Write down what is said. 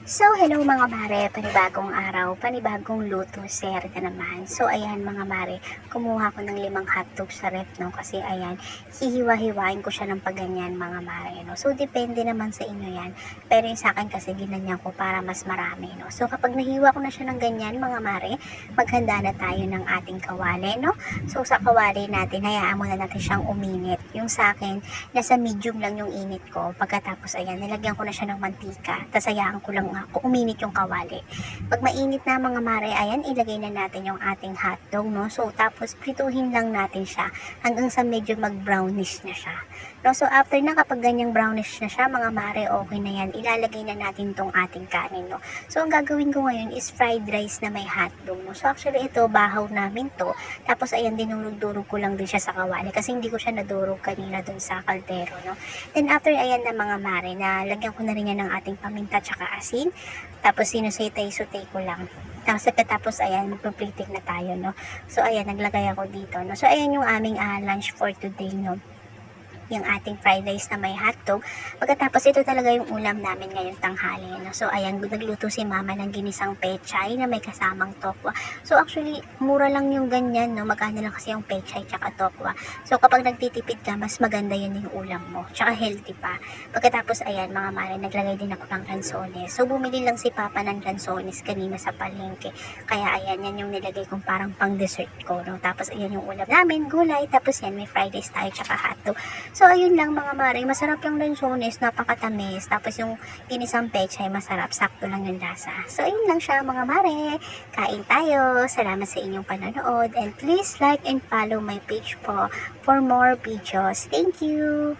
So, hello mga mare, panibagong araw, panibagong luto, share na naman. So, ayan mga mare, kumuha ko ng 5 hotdog sa ref, no? Kasi ayan, hihiwa-hiwain ko siya ng paganyan mga mare, no? So, depende naman sa inyo yan. Pero yung sa akin kasi ginanyan ko para mas marami, no? So, kapag nahiwa ko na siya ng ganyan mga mare, maghanda na tayo ng ating kawali, no? So, sa kawali natin, hayaan muna natin siyang uminit. Yung sa akin, nasa medium lang yung init ko. Pagkatapos, ayan, nilagyan ko na siya ng mantika. Tapos, hayaan ko lang uminit yung kawali. Pag mainit na mga mare, ayan, ilagay na natin yung ating hotdog, no? So, tapos, prituhin lang natin siya hanggang sa medyo mag-brownish na siya. No? So, after na kapag ganyang brownish na siya, mga mare, okay na yan. Ilalagay na natin tong ating kanin, no? So, ang gagawin ko ngayon is fried rice na may hotdog, no? So, actually, ito, bahaw namin to. Tapos, ayan, dinurog-durog ko lang din siya sa kawali kasi hindi ko siya nadurog kanina dun sa kaldero, no? Then, after, ayan na mga mare, na lagyan ko na rin yan ng ating paminta tsaka asin. Tapos, sinusaytay-sutay ko lang. Tapos, ayan, magpapritik na tayo, no? So, ayan, naglagay ako dito, no? So, ayan yung aming lunch for today, no? Yung ating fried rice na may hotdog. Pagkatapos, ito talaga yung ulam namin ngayong tanghali. No? So, ayan, nagluto si mama ng ginisang pechay na may kasamang tokwa. So, actually, mura lang yung ganyan, no? Magkano lang kasi yung pechay tsaka tokwa. So, kapag nagtitipid ka, mas maganda yun yung ulam mo. Tsaka healthy pa. Pagkatapos, ayan, mga mare, naglagay din ako ng lansones. So, bumili lang si papa ng lansones kanina sa palengke. Kaya, ayan, yan yung nilagay kong parang pang dessert ko, no? Tapos, ayan yung ulam namin, gulay. Tapos, yan, may fried rice tayo tsaka hotdog. So, ayun lang mga mare, masarap yung lansones, napakatamis. Tapos yung ginisang pechay, masarap, sakto lang yung lasa. So, ayun lang siya mga mare. Kain tayo. Salamat sa inyong panonood. And please like and follow my page po for more videos. Thank you!